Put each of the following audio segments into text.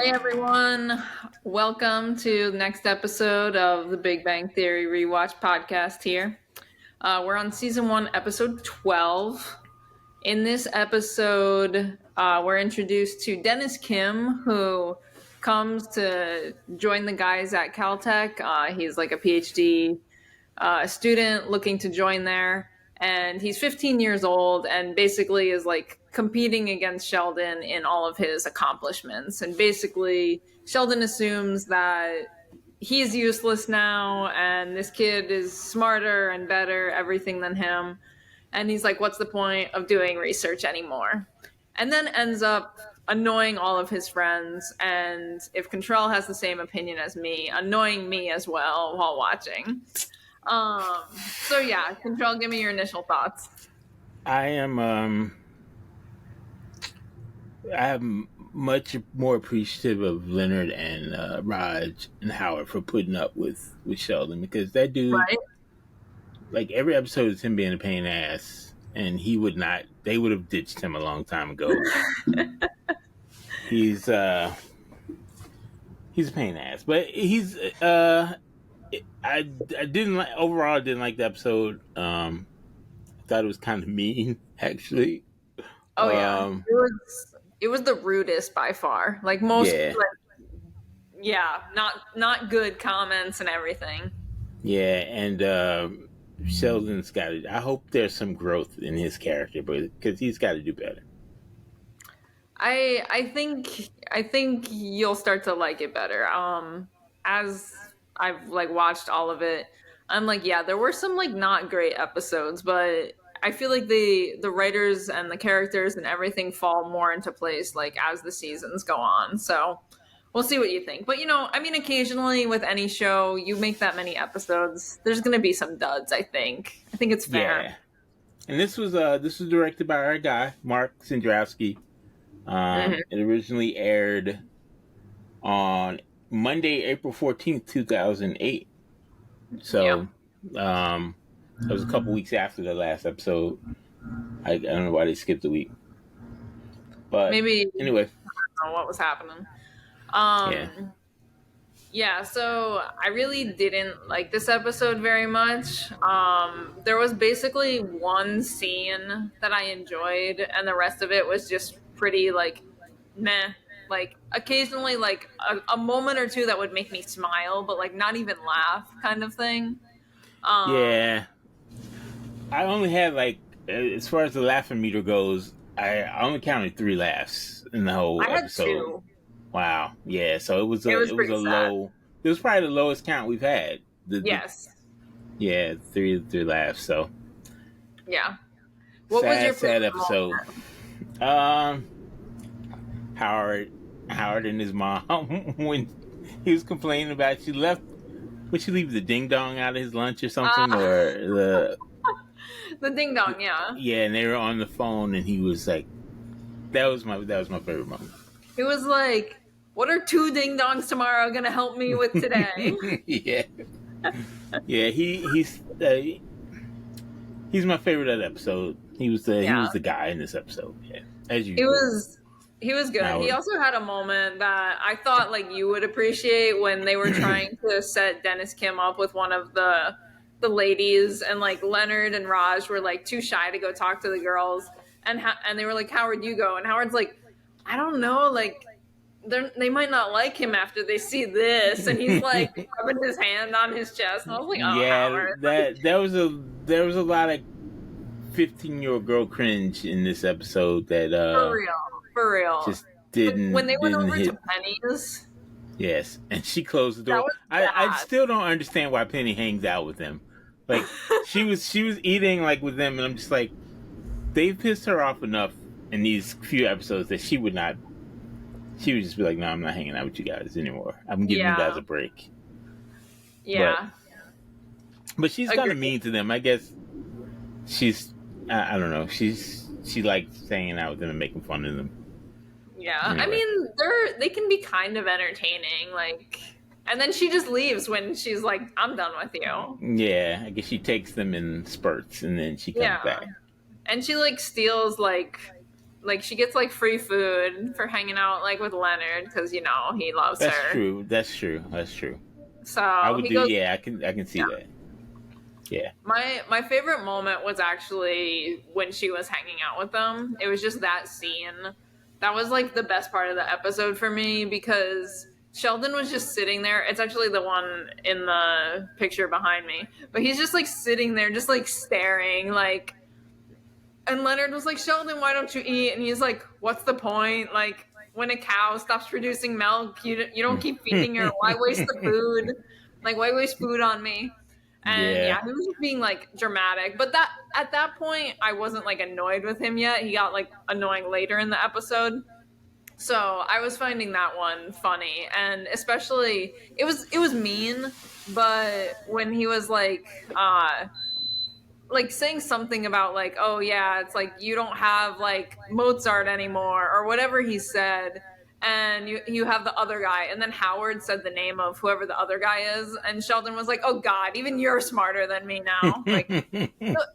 Hey everyone, welcome to the next episode of the Big Bang Theory Rewatch podcast here. We're on season 1, episode 12. In this episode, we're introduced to Dennis Kim, who comes to join the guys at Caltech. He's like a PhD student looking to join there, and he's 15 years old and basically is like competing against Sheldon in all of his accomplishments. And basically, Sheldon assumes that he's useless now and this kid is smarter and better everything than him. And he's like, what's the point of doing research anymore? And then ends up annoying all of his friends, and if Contrell has the same opinion as me, annoying me as well while watching. So yeah, Contrell, give me your initial thoughts. I am much more appreciative of Leonard and Raj and Howard for putting up with Sheldon, because that dude, Right? like, every episode is him being a pain in the ass, and they would have ditched him a long time ago. He's a pain in the ass, but I didn't like the episode. I thought it was kind of mean, actually. Oh yeah, it was the rudest by far. Like most, not good comments and everything. Yeah, and Sheldon's got it. I hope there's some growth in his character, because he's got to do better. I think you'll start to like it better. As I've like watched all of it, I'm like, yeah, there were some like not great episodes, but I feel like the writers and the characters and everything fall more into place like as the seasons go on. So we'll see what you think. But I mean, occasionally with any show, you make that many episodes, there's going to be some duds. I think it's fair. Yeah, and this was directed by our guy Mark Sandrowski. It originally aired on Monday, April 14th, 2008. So, it was a couple weeks after the last episode. I don't know why they skipped a week. But maybe anyway, I don't know what was happening. Yeah, so I really didn't like this episode very much. There was basically one scene that I enjoyed, and the rest of it was just pretty like meh. Like occasionally like a moment or two that would make me smile, but like not even laugh kind of thing. Yeah, I only had like, as far as the laughing meter goes, I only counted 3 laughs in the whole episode. I had 2. Wow. Yeah, so it was a sad. low. It was probably the lowest count we've had. Yes. Yeah, 3 laughs. So yeah. What was your sad episode? Howard and his mom, when he was complaining about, she left. Would she leave the ding dong out of his lunch or something, or the ding dong? Yeah. Yeah, and they were on the phone, and he was like, that was my favorite moment. It was like, what are 2 ding dongs tomorrow going to help me with today? Yeah. Yeah, he's my favorite of that episode. He was the guy in this episode. Yeah, as usual. He was good. He also had a moment that I thought like you would appreciate when they were trying to set Dennis Kim up with one of the ladies, and like Leonard and Raj were like too shy to go talk to the girls, and they were like, Howard, you go. And Howard's like, I don't know, like they might not like him after they see this, and he's like rubbing his hand on his chest, and I was like, oh yeah, Howard. there was a lot of 15-year-old girl cringe in this episode that for real just didn't. When they went over hit. to Penny's. Yes, and she closed the door. I still don't understand why Penny hangs out with him. Like she was eating like with them, and I'm just like, they've pissed her off enough in these few episodes that she would just be like, no, I'm not hanging out with you guys anymore. I'm giving you guys a break. Yeah. But she's kind of mean to them. I guess I don't know. She likes hanging out with them and making fun of them. Yeah, anyway. I mean, they can be kind of entertaining, like, and then she just leaves when she's like, I'm done with you. Yeah, I guess she takes them in spurts, and then she comes back. And she, like, steals, like like she gets like free food for hanging out like with Leonard because he loves That's her. true. That's true. That's true. So I would he do. goes. Yeah, I can see that. Yeah. My favorite moment was actually when she was hanging out with them. It was just that scene. That was like the best part of the episode for me because Sheldon was just sitting there. It's actually the one in the picture behind me. But he's just like sitting there, just like staring, like. And Leonard was like, Sheldon, why don't you eat? And he's like, what's the point? Like, when a cow stops producing milk, you don't keep feeding her. Why waste the food? Like, why waste food on me? And yeah, he was just being like dramatic. But that at that point, I wasn't like annoyed with him yet. He got like annoying later in the episode. So I was finding that one funny, and especially it was mean, but when he was like saying something about like, oh yeah, it's like you don't have like Mozart anymore or whatever he said, and you have the other guy, and then Howard said the name of whoever the other guy is, and Sheldon was like, oh god, even you're smarter than me now. Like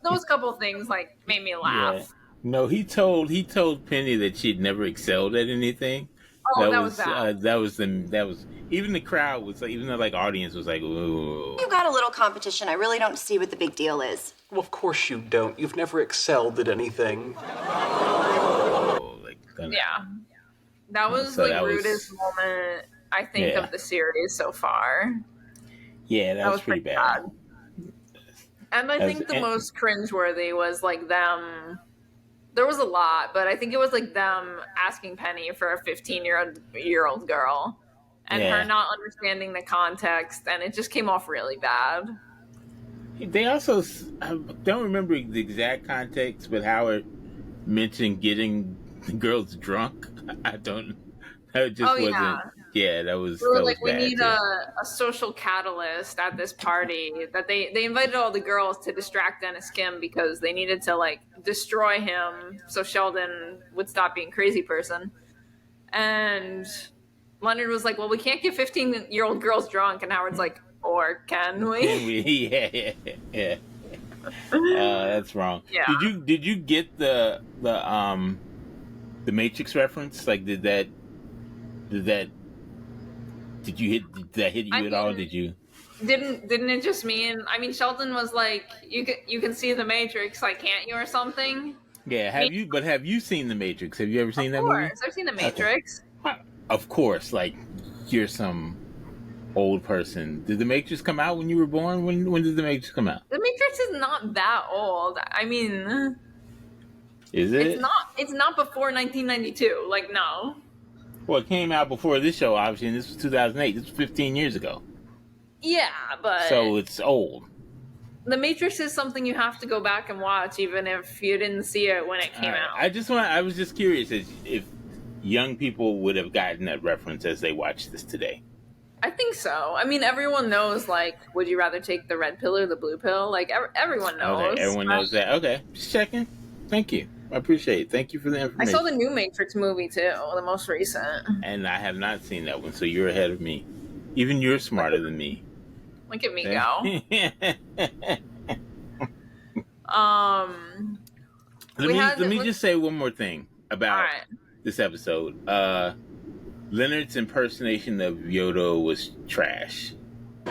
those couple things like made me laugh. Yeah. No, he told Penny that she'd never excelled at anything. Oh, that was bad. That was even the crowd was like, even the like audience was like, ooh. You got a little competition. I really don't see what the big deal is. Well, of course you don't. You've never excelled at anything. Yeah. That was the rudest moment, I think, of the series so far. Yeah, that was pretty bad. And I think the most cringeworthy was like them. There was a lot, but I think it was like them asking Penny for a 15-year-old girl and her not understanding the context, and it just came off really bad. They also, I don't remember the exact context, but Howard mentioned getting the girls drunk. I don't. That just wasn't. Yeah, that was. So that like was we bad need a social catalyst at this party. That they invited all the girls to distract Dennis Kim because they needed to like destroy him so Sheldon would stop being crazy person. And Leonard was like, "Well, we can't get 15-year-old girls drunk," and Howard's like, "Or can we?" Can we? Yeah. That's wrong. Yeah. Did you get the Matrix reference? Like, did that hit you at all? Did you? Didn't it just mean? I mean, Sheldon was like, "You can see the Matrix, like, can't you, or something?" Yeah. Have you seen the Matrix? Have you ever seen that movie? Of course, I've seen the Matrix. Okay. Of course, like you're some old person. Did the Matrix come out when you were born? When did the Matrix come out? The Matrix is not that old. I mean, is it? It's not before 1992. Like, no. Well, it came out before this show, obviously, and this was 2008. This was 15 years ago. Yeah, but so it's old. The Matrix is something you have to go back and watch, even if you didn't see it when it came out. I was just curious if young people would have gotten that reference as they watch this today. I think so. I mean, everyone knows, like, would you rather take the red pill or the blue pill? Like, everyone knows. Okay, everyone knows that. Okay, just checking. Thank you. I appreciate it. Thank you for the information. I saw the new Matrix movie, too, the most recent. And I have not seen that one, so you're ahead of me. Even you're smarter than me. Look at me go. Let me just say one more thing about this episode. Leonard's impersonation of Yoda was trash. A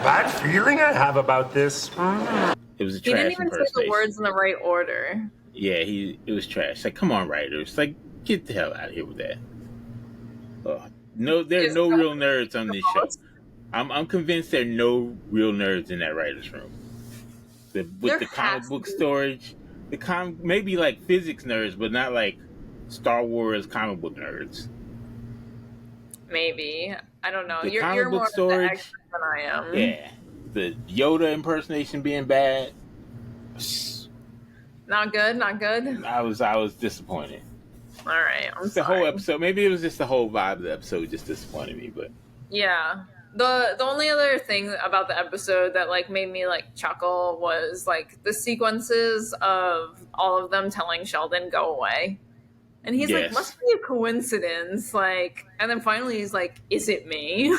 bad feeling I have about this. It was a trash impersonation. He didn't even say the words in the right order. Yeah, it was trash. Like, come on, writers. Like, get the hell out of here with that. No, there are no real nerds on this show. I'm convinced there are no real nerds in that writer's room. With the comic book storage, maybe like physics nerds, but not like Star Wars comic book nerds. Maybe. I don't know. You're more storage, of the expert than I am. Yeah. The Yoda impersonation being bad. Not good. I was disappointed. All right. I'm sorry. The whole episode. Maybe it was just the whole vibe of the episode just disappointed me, but yeah. The only other thing about the episode that like made me like chuckle was like the sequences of all of them telling Sheldon go away. And he's like, must be a coincidence. Like, and then finally he's like, is it me?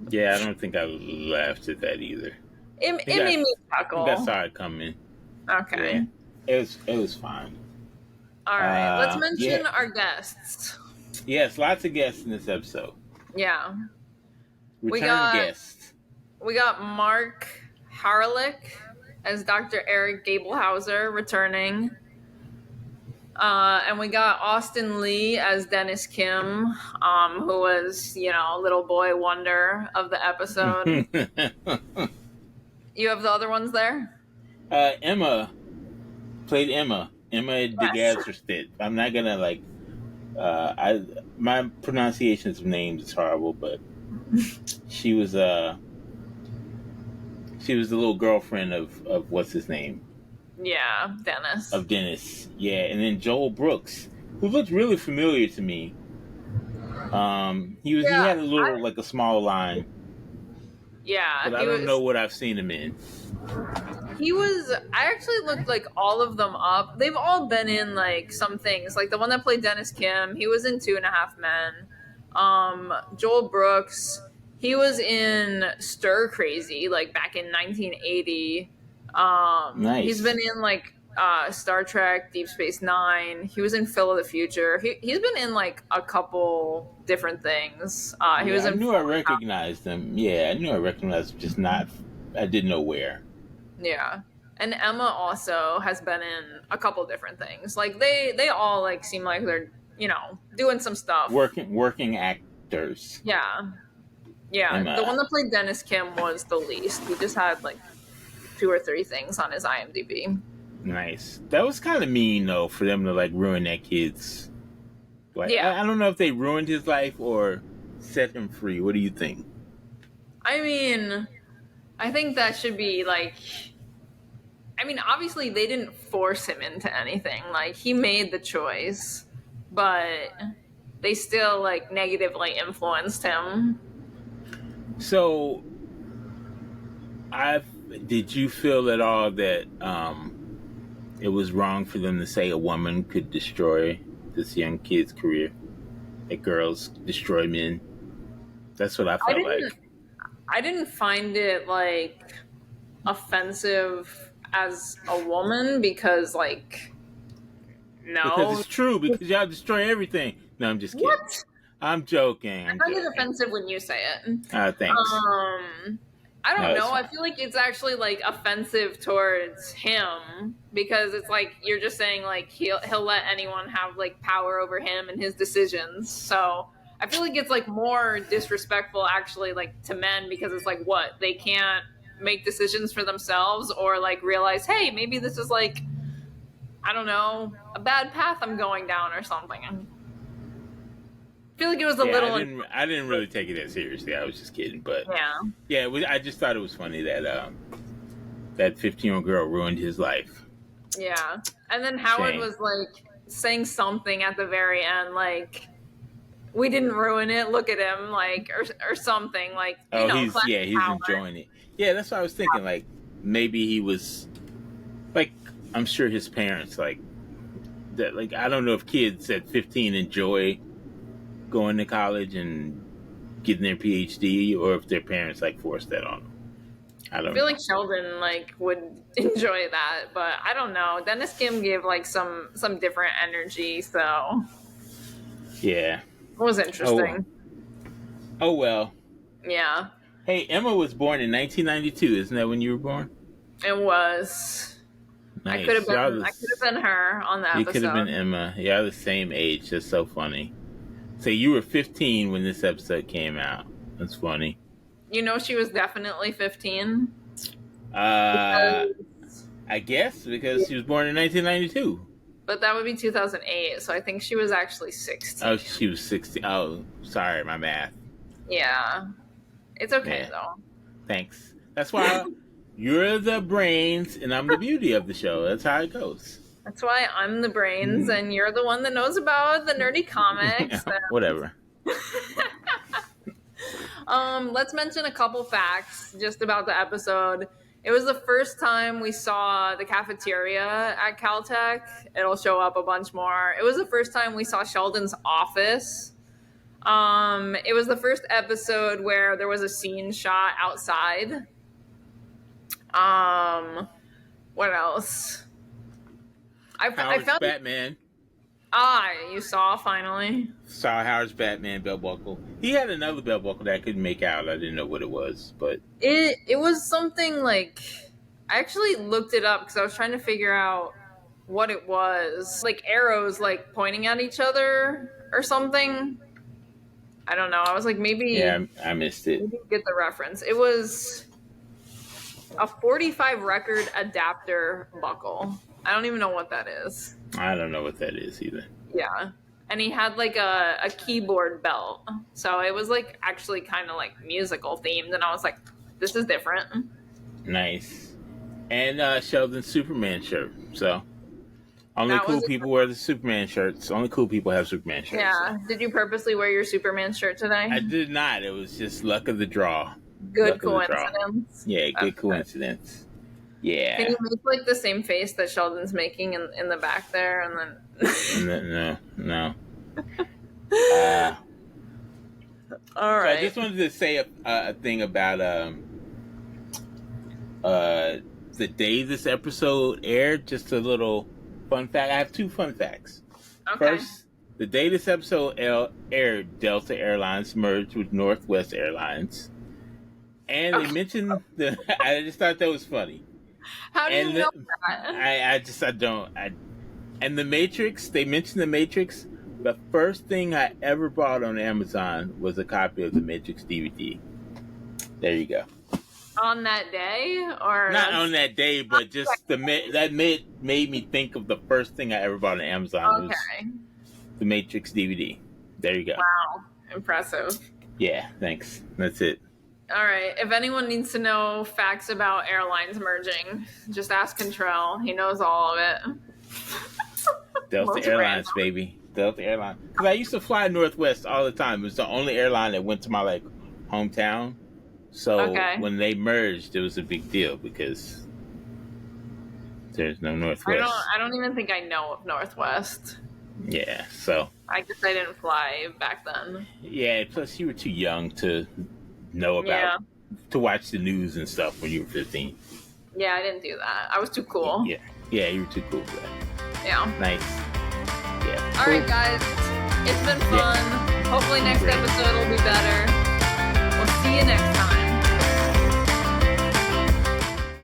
Yeah, I don't think I laughed at that either. It made me chuckle. I saw it coming. Okay. Yeah, it was fine. All right, let's mention Yeah. our guests. Yes, lots of guests in this episode. Yeah. Return guests. We got Mark Harlick as Dr. Eric Gablehauser returning. And we got Austin Lee as Dennis Kim, who was, little boy wonder of the episode. You have the other ones there? Emma played Emma. Emma DeGazerstedt. I'm not gonna my pronunciations of names is horrible, but she was the little girlfriend of what's his name? Yeah, Dennis. Of Dennis. Yeah, and then Joel Brooks, who looked really familiar to me. He had a small line. Yeah, but I don't know what I've seen him in. I actually looked all of them up. They've all been in some things. Like the one that played Dennis Kim, he was in 2.5 Men. Joel Brooks, he was in Stir Crazy, back in 1980. Nice. He's been in Star Trek, Deep Space Nine. He was in Phil of the Future. He's been in a couple different things. I knew I recognized him. Yeah, I knew I recognized him, just not. I didn't know where. Yeah, and Emma also has been in a couple different things. They all seem like they're doing some stuff. Working actors. Yeah. Emma. The one that played Dennis Kim was the least. He just had 2 or 3 things on his IMDb. Nice. That was kind of mean though for them to ruin that kid's. Yeah. I don't know if they ruined his life or set him free. What do you think? I mean, I think that should be obviously they didn't force him into anything. He made the choice, but they still negatively influenced him. So, did you feel at all that it was wrong for them to say a woman could destroy this young kid's career? That girls destroy men? That's what I felt like. I didn't find it offensive as a woman because no. Because it's true, because y'all destroy everything. No, I'm just kidding. What? I'm joking. I find it offensive when you say it. Thanks. I don't know. I feel like it's actually offensive towards him because it's you're just saying he'll let anyone have power over him and his decisions. So I feel like it's more disrespectful actually to men because it's what, they can't make decisions for themselves or realize, hey, maybe this is I don't know, a bad path I'm going down or something. I feel like it was a little. I didn't really take it that seriously. I was just kidding, but yeah. I just thought it was funny that that 15-year-old girl ruined his life. Yeah, and then Howard Shame. was saying something at the very end, we didn't ruin it. Look at him, or something he's enjoying it. Yeah, that's what I was thinking. Maybe he was I'm sure his parents that. I don't know if kids at 15 enjoy going to college and getting their PhD, or if their parents force that on them. I feel like Sheldon would enjoy that, but I don't know. Dennis Kim gave some different energy, so yeah, it was interesting. Oh well. Yeah. Hey, Emma was born in 1992. Isn't that when you were born? It was. Nice. I could have been her on the episode. You could have been Emma. Y'all the same age. That's so funny. So you were 15 when this episode came out. That's funny. She was definitely 15? I guess because she was born in 1992. But that would be 2008, so I think she was actually 16. Oh, she was 16. Oh, sorry, my math. Yeah. It's okay, though. Thanks. That's why you're the brains and I'm the beauty of the show. That's how it goes. That's why I'm the brains and you're the one that knows about the nerdy comics. Whatever. Let's mention a couple facts just about the episode. It was the first time we saw the cafeteria at Caltech. It'll show up a bunch more. It was the first time we saw Sheldon's office. It was the first episode where there was a scene shot outside. What else? I found Batman. Ah, you saw finally. Saw Howard's Batman belt buckle. He had another belt buckle that I couldn't make out. I didn't know what it was, but It was something like, I actually looked it up because I was trying to figure out what it was. Like arrows like pointing at each other or something. I don't know. I was like, maybe yeah, I missed it. maybe get the reference. It was a 45 record adapter buckle. I don't even know what that is. I don't know what that is either. Yeah. And he had like a keyboard belt. So it was like actually kind of like musical themed. And I was like, this is different. Nice. And Sheldon's Superman shirt. So only That cool was a- people wear the Superman shirts. Only cool people have Superman shirts. Yeah. Did you purposely wear your Superman shirt today? I did not. It was just luck of the draw. Good luck of the draw. coincidence. Yeah, good That's coincidence. Yeah. Can you make like the same face that Sheldon's making in the back there, and then? No. All So right. I just wanted to say a thing about the day this episode aired. Just a little fun fact. I have two fun facts. Okay. First, the day this episode aired, Delta Airlines merged with Northwest Airlines, and they mentioned the. I just thought that was funny. How do you know that? And the Matrix. They mentioned the Matrix. The first thing I ever bought on Amazon was a copy of the Matrix DVD. There you go. On that day, or Not on that day, but just that made me think of the first thing I ever bought on Amazon was Okay. the Matrix DVD. There you go. Wow. Impressive. Yeah, thanks. That's it. All right. If anyone needs to know facts about airlines merging, just ask Contrell. He knows all of it. Delta Most Airlines, random. baby. Delta Airlines. Because I used to fly Northwest all the time. It was the only airline that went to my hometown. So Okay. when they merged, it was a big deal because there's no Northwest. I don't even think I know of Northwest. Yeah. So I guess I didn't fly back then. yeah. Plus, you were too young to know about to watch the news and stuff when you were 15. Yeah, I didn't do that. I was too cool. Yeah. You were too cool for that. Yeah. Nice. Yeah. All right, guys. It's been fun. Hopefully next Great. episode will be better. We'll see you next time.